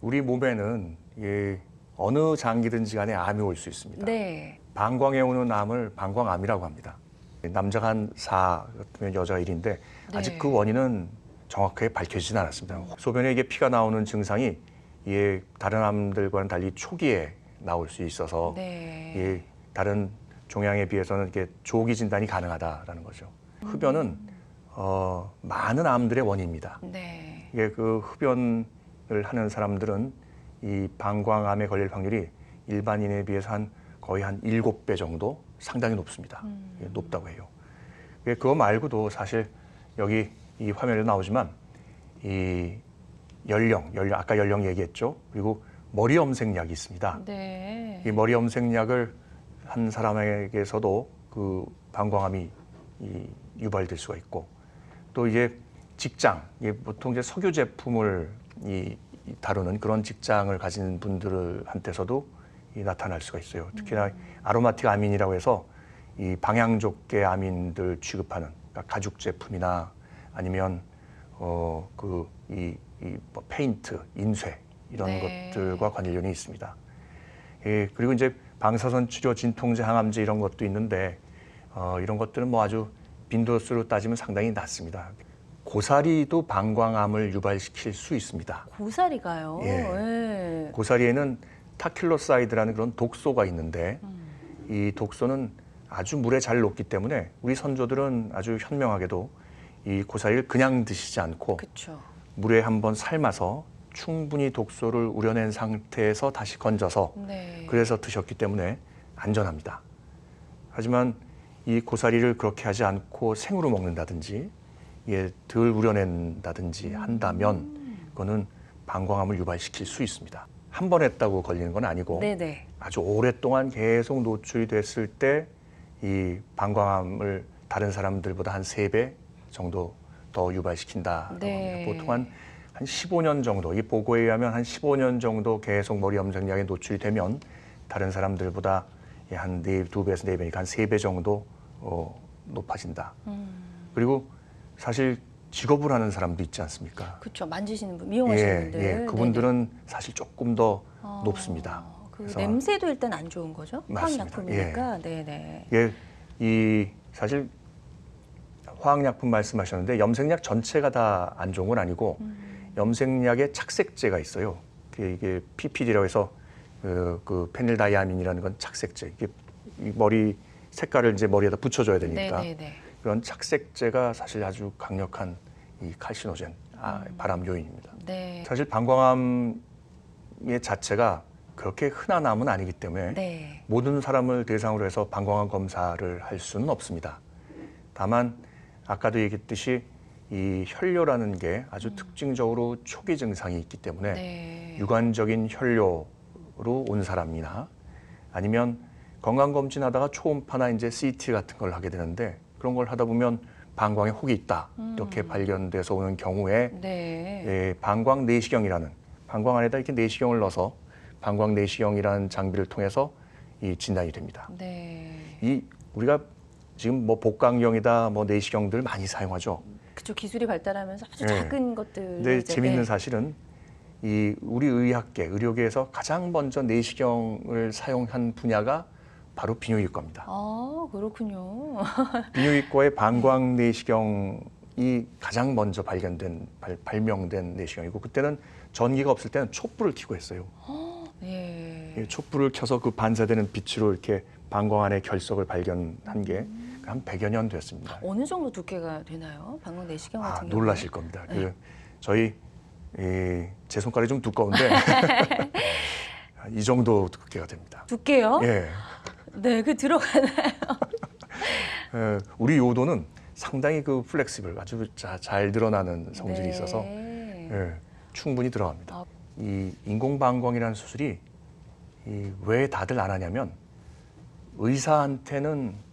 우리 몸에는 어느 장기든지 간에 암이 올 수 있습니다. 네. 방광에 오는 암을 방광암이라고 합니다. 남자가 한 4, 같으면 여자가 1인데 아직 그 원인은 정확하게 밝혀지진 않았습니다. 소변에 이게 피가 나오는 증상이 다른 암들과는 달리 초기에 나올 수 있어서 다른 종양에 비해서는 이렇게 조기 진단이 가능하다라는 거죠. 흡연은 많은 암들의 원인입니다. 이게 그 흡연을 하는 사람들은 이 방광암에 걸릴 확률이 일반인에 비해서 거의 한 7배 정도 상당히 높습니다. 높다고 해요. 그거 말고도 사실 여기 이 화면에 나오지만 이 연령 아까 연령 얘기했죠. 그리고 머리 염색약이 있습니다. 이 머리 염색약을 한 사람에게서도 그 방광암이 유발될 수가 있고, 또 이제 직장, 보통 이제 석유 제품을 다루는 그런 직장을 가진 분들한테서도 나타날 수가 있어요. 특히나 아로마틱 아민이라고 해서 이 방향족계 아민들 취급하는, 그러니까 가죽 제품이나 아니면 뭐 페인트, 인쇄 이런 것들과 관련이 있습니다. 그리고 이제 방사선 치료, 진통제, 항암제 이런 것도 있는데 이런 것들은 뭐 아주 빈도수로 따지면 상당히 낮습니다. 고사리도 방광암을 유발시킬 수 있습니다. 고사리가요? 예. 고사리에는 타킬로사이드라는 그런 독소가 있는데 이 독소는 아주 물에 잘 녹기 때문에 우리 선조들은 아주 현명하게도 이 고사리를 그냥 드시지 않고 물에 한번 삶아서 충분히 독소를 우려낸 상태에서 다시 건져서 그래서 드셨기 때문에 안전합니다. 하지만 이 고사리를 그렇게 하지 않고 생으로 먹는다든지 덜 우려낸다든지 한다면 그거는 방광암을 유발시킬 수 있습니다. 한 번 했다고 걸리는 건 아니고 아주 오랫동안 계속 노출이 됐을 때 이 방광암을 다른 사람들보다 한 3배 정도 더 유발시킨다고 합니다. 보통 한 15년 정도, 이 보고에 의하면 한 15년 정도 계속 머리 염색약에 노출이 되면 다른 사람들보다 한 2배에서 4배니까 한 3배 정도 높아진다. 그리고 사실 직업을 하는 사람도 있지 않습니까? 그렇죠. 만지시는 분, 미용하시는 분들. 그분들은 사실 조금 더 높습니다. 그 냄새도 일단 안 좋은 거죠? 화학약품이니까. 사실 화학약품 말씀하셨는데 염색약 전체가 다 안 좋은 건 아니고 염색약에 착색제가 있어요. 이게 PPD라고 해서 그 페닐다이아민이라는 건 착색제. 이게 머리 색깔을 이제 머리에다 붙여줘야 되니까 그런 착색제가 사실 아주 강력한 이 칼시노젠, 발암 요인입니다. 사실 방광암의 자체가 그렇게 흔한 암은 아니기 때문에 모든 사람을 대상으로 해서 방광암 검사를 할 수는 없습니다. 다만 아까도 얘기했듯이 이 혈뇨라는 게 아주 특징적으로 초기 증상이 있기 때문에 유관적인 혈뇨로 온 사람이나 아니면 건강검진하다가 초음파나 이제 CT 같은 걸 하게 되는데 그런 걸 하다 보면 방광에 혹이 있다 이렇게 발견돼서 오는 경우에 방광 내시경이라는, 방광 안에다 이렇게 내시경을 넣어서 방광 내시경이라는 장비를 통해서 이 진단이 됩니다. 이 우리가 지금 뭐 복강경이다, 뭐 내시경들 많이 사용하죠. 그렇죠. 기술이 발달하면서 아주 작은 것들. 근데 재밌는 사실은 이 우리 의료계에서 가장 먼저 내시경을 사용한 분야가 바로 비뇨기과입니다. 그렇군요. 비뇨기과의 방광 내시경이 가장 먼저 발명된 내시경이고, 그때는 전기가 없을 때는 촛불을 켜고 했어요. 촛불을 켜서 그 반사되는 빛으로 이렇게 방광 안의 결석을 발견한 게 한 100여 년 됐습니다. 어느 정도 두께가 되나요? 방광 내시경 같은 경우? 놀라실 겁니다. 제 손가락이 좀 두꺼운데 이 정도 두께가 됩니다. 두께요? 그 들어가나요? 우리 요도는 상당히 그 플렉시블, 아주 잘 드러나는 성질이 있어서 충분히 들어갑니다. 이 인공방광이라는 수술이 왜 다들 안 하냐면 의사한테는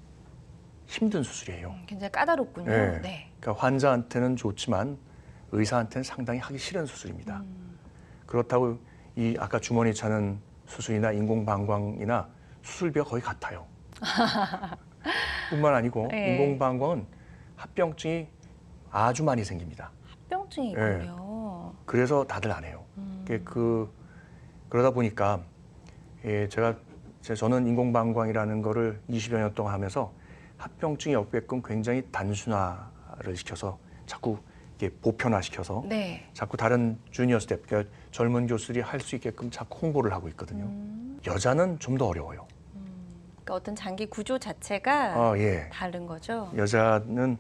힘든 수술이에요. 굉장히 까다롭군요. 그러니까 환자한테는 좋지만 의사한테는 상당히 하기 싫은 수술입니다. 그렇다고 이 아까 주머니 차는 수술이나 인공방광이나 수술비가 거의 같아요. 뿐만 아니고 인공방광은 합병증이 아주 많이 생깁니다. 합병증이 있군요. 그래서 다들 안 해요. 그러다 보니까 저는 인공방광이라는 거를 20여 년 동안 하면서 합병증이 없게끔 굉장히 단순화를 시켜서 자꾸 이게 보편화시켜서 네. 자꾸 다른 주니어 스텝, 그러니까 젊은 교수들이 할 수 있게끔 자꾸 홍보를 하고 있거든요. 여자는 좀 더 어려워요. 그러니까 어떤 장기 구조 자체가 예. 다른 거죠. 여자는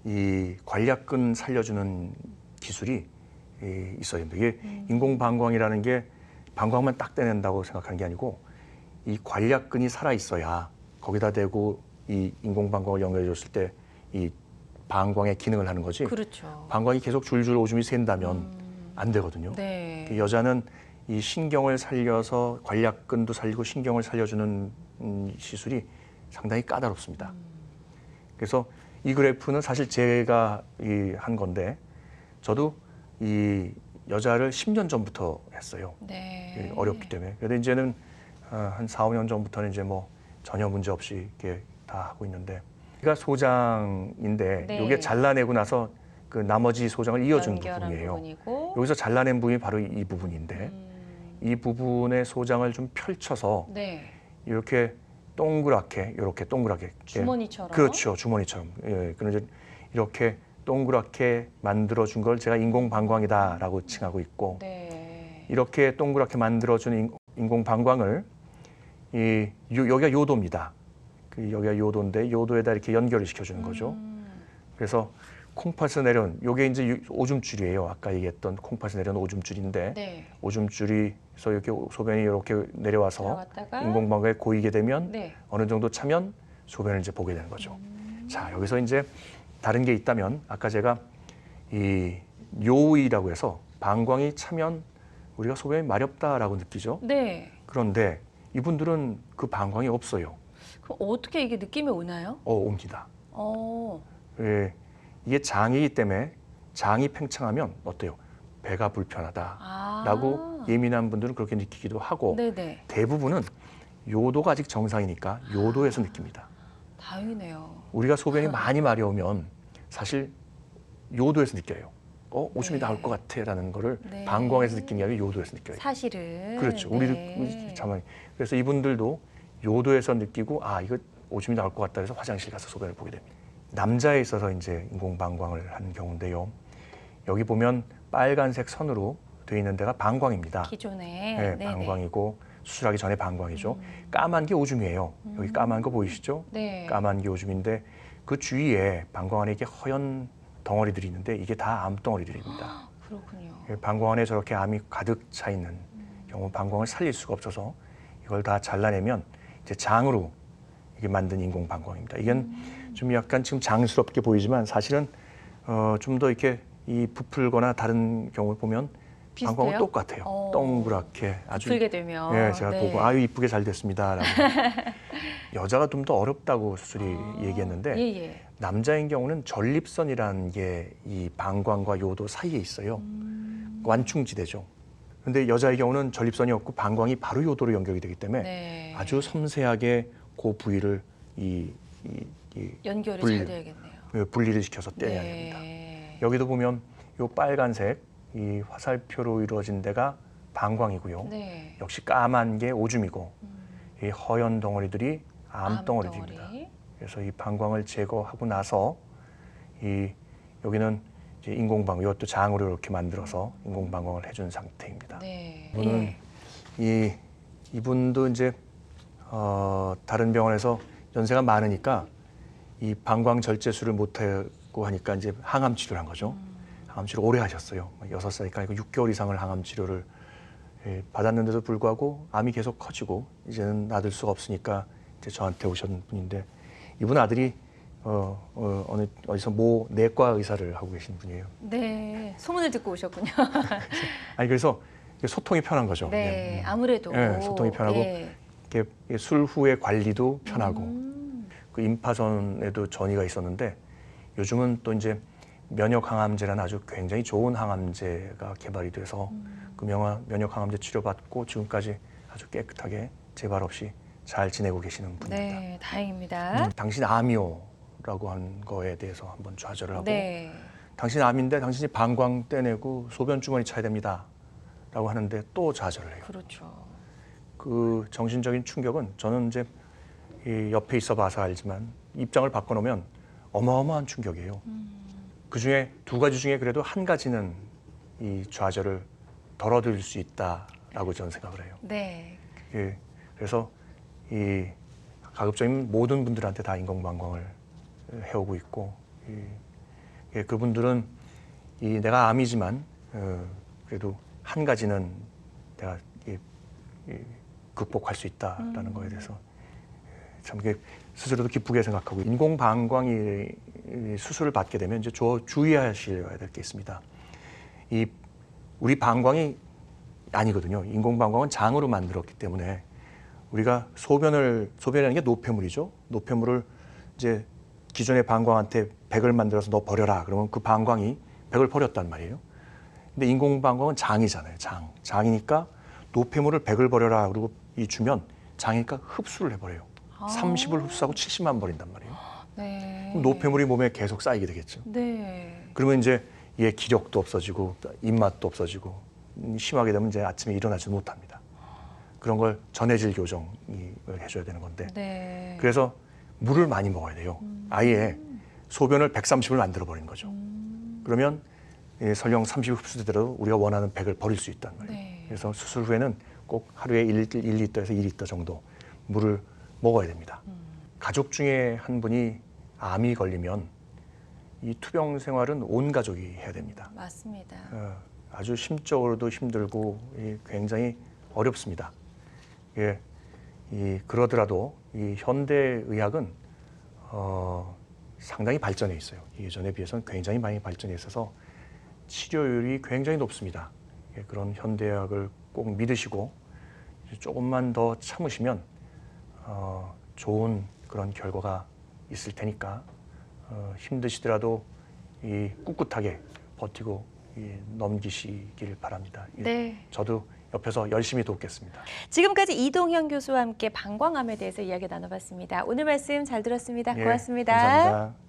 이 관략근 살려주는 기술이 있어야 됩니다. 이게 인공방광이라는 게 방광만 딱 떼낸다고 생각하는 게 아니고 이 관략근이 살아 있어야 거기다 대고 이 인공방광을 연결해 줬을 때 이 방광의 기능을 하는 거지. 그렇죠. 방광이 계속 줄줄 오줌이 샌다면 안 되거든요. 네. 여자는 이 신경을 살려서 관략근도 살리고 신경을 살려주는 시술이 상당히 까다롭습니다. 그래서 이 그래프는 사실 제가 한 건데 저도 이 여자를 10년 전부터 했어요. 네. 어렵기 때문에. 그런데 이제는 한 4, 5년 전부터는 이제 뭐 전혀 문제 없이 이렇게 다 하고 있는데 여기가 소장인데 네. 이게 잘라내고 나서 그 나머지 소장을 이어준 연결한 부분이에요. 부분이고. 여기서 잘라낸 부분이 바로 이 부분인데 이 부분의 소장을 좀 펼쳐서 네. 이렇게 동그랗게 주머니처럼. 그렇죠, 주머니처럼. 예, 그런데 이렇게 동그랗게 만들어준 걸 제가 인공방광이다라고 칭하고 있고 네. 이렇게 동그랗게 만들어준 인공방광을 여기가 요도입니다. 여기가 요도인데 요도에다 이렇게 연결을 시켜주는 거죠. 그래서 콩팥에서 내려온 요게 이제 오줌줄이에요. 아까 얘기했던 콩팥에서 내려온 오줌줄인데 네. 오줌줄이서 이렇게 소변이 이렇게 내려와서 들어갔다가. 인공방광에 고이게 되면 네. 어느 정도 차면 소변을 이제 보게 되는 거죠. 자, 여기서 이제 다른 게 있다면 아까 제가 이 요의라고 해서 방광이 차면 우리가 소변이 마렵다라고 느끼죠. 네. 그런데 이분들은 그 방광이 없어요. 그럼 어떻게 이게 느낌이 오나요? 옵니다. 어. 예, 이게 장이기 때문에 장이 팽창하면 어때요? 배가 불편하다라고 예민한 분들은 그렇게 느끼기도 하고 네네. 대부분은 요도가 아직 정상이니까 요도에서 느낍니다. 다행이네요. 우리가 소변이 많이 마려우면 사실 요도에서 느껴요. 오줌이 네. 나올 것 같아라는 거를 네. 방광에서 느끼는 게 아니라 요도에서 느껴요. 사실은. 그렇죠. 네. 우리도 참 그래서 이분들도 요도에서 느끼고 이거 오줌이 나올 것 같다 해서 화장실 가서 소변을 보게 됩니다. 남자에 있어서 이제 인공방광을 하는 경우인데요. 여기 보면 빨간색 선으로 되어 있는 데가 방광입니다. 기존에. 네, 네네. 방광이고 수술하기 전에 방광이죠. 까만 게 오줌이에요. 여기 까만 거 보이시죠? 네. 까만 게 오줌인데 그 주위에 방광 안에 이렇게 허연 덩어리들이 있는데 이게 다 암덩어리들입니다. 그렇군요. 방광 안에 저렇게 암이 가득 차 있는 경우 방광을 살릴 수가 없어서 이걸 다 잘라내면 이제 장으로 이게 만든 인공방광입니다. 이건 좀 약간 지금 장스럽게 보이지만 사실은 좀 더 이렇게 이 부풀거나 다른 경우를 보면 비슷해요? 방광은 똑같아요. 동그랗게 아주 풀게 되면. 예, 제가 네. 보고 이쁘게 잘 됐습니다라고. 여자가 좀 더 어렵다고 수술이 얘기했는데 예. 남자인 경우는 전립선이라는 게 이 방광과 요도 사이에 있어요. 완충지대죠. 그런데 여자의 경우는 전립선이 없고 방광이 바로 요도로 연결이 되기 때문에 네. 아주 섬세하게 그 부위를 연결이 분리- 잘 돼야겠네요. 분리를 시켜서 떼야 됩니다. 네. 여기도 보면 요 빨간색 이 화살표로 이루어진 데가 방광이고요. 네. 역시 까만 게 오줌이고 이 허연 덩어리들이 암덩어리들입니다. 암덩어리. 그래서 이 방광을 제거하고 나서 여기는 이제 인공방광, 이것도 장으로 이렇게 만들어서 인공방광을 해준 상태입니다. 네. 이분은 예. 이분도 이제 다른 병원에서 연세가 많으니까 이 방광 절제술을 못하고 하니까 이제 항암 치료를 한 거죠. 항암 치료 오래 하셨어요. 6살이니까 아니고 6개월 이상을 항암 치료를 받았는데도 불구하고 암이 계속 커지고 이제는 놔둘 수가 없으니까 이제 저한테 오신 분인데 이분 아들이 어디서 모 내과 의사를 하고 계신 분이에요. 네. 소문을 듣고 오셨군요. 아니 그래서 소통이 편한 거죠. 네. 아무래도. 네, 소통이 편하고 예. 이렇게 술 후에 관리도 편하고 그 임파선에도 전이가 있었는데 요즘은 또 이제 면역 항암제라는 아주 굉장히 좋은 항암제가 개발이 돼서 그 면역 항암제 치료받고 지금까지 아주 깨끗하게 재발 없이 잘 지내고 계시는 분입니다. 네. 다행입니다. 당신 암이요라고 한 거에 대해서 한번 좌절을 하고 네. 당신 암인데 당신이 방광 떼내고 소변 주머니 차야 됩니다. 라고 하는데 또 좌절을 해요. 그렇죠. 그 정신적인 충격은 저는 이제 이 옆에 있어 봐서 알지만 입장을 바꿔놓으면 어마어마한 충격이에요. 그 중에 두 가지 중에 그래도 한 가지는 이 좌절을 덜어드릴 수 있다라고 저는 생각을 해요. 네. 예, 그래서 이 가급적이면 모든 분들한테 다 인공방광을 해오고 있고, 예, 그분들은 이 내가 암이지만 그래도 한 가지는 내가 극복할 수 있다라는 거에 대해서 참 스스로도 기쁘게 생각하고, 인공방광이 수술을 받게 되면 이제 주의하셔야 될 게 있습니다. 이 우리 방광이 아니거든요. 인공방광은 장으로 만들었기 때문에 우리가 소변이라는 게 노폐물이죠. 노폐물을 이제 기존의 방광한테 백을 만들어서 너 버려라. 그러면 그 방광이 백을 버렸단 말이에요. 근데 인공방광은 장이잖아요. 장이니까 노폐물을 백을 버려라. 그리고 주면 장이니까 흡수를 해버려요. 30을 흡수하고 70만 버린단 말이에요. 네. 그럼 노폐물이 몸에 계속 쌓이게 되겠죠. 네. 그러면 이제 얘 기력도 없어지고 입맛도 없어지고 심하게 되면 이제 아침에 일어나지 못합니다. 그런 걸 전해질 교정을 해줘야 되는 건데, 네. 그래서 물을 많이 먹어야 돼요. 아예 소변을 130을 만들어 버리는 거죠. 그러면 설령 30 흡수되더라도 우리가 원하는 100을 버릴 수 있단 말이에요. 네. 그래서 수술 후에는 꼭 하루에 1리터에서 2리터 정도 물을 먹어야 됩니다. 가족 중에 한 분이 암이 걸리면 이 투병 생활은 온 가족이 해야 됩니다. 맞습니다. 아주 심적으로도 힘들고 굉장히 어렵습니다. 예, 그러더라도 이 현대 의학은 상당히 발전해 있어요. 예전에 비해서는 굉장히 많이 발전해 있어서 치료율이 굉장히 높습니다. 예, 그런 현대의학을 꼭 믿으시고 조금만 더 참으시면 좋은 그런 결과가 있을 테니까 힘드시더라도 꿋꿋하게 버티고 넘기시길 바랍니다. 예, 네. 저도 옆에서 열심히 돕겠습니다. 지금까지 이동현 교수와 함께 방광암에 대해서 이야기 나눠봤습니다. 오늘 말씀 잘 들었습니다. 예, 고맙습니다. 감사합니다.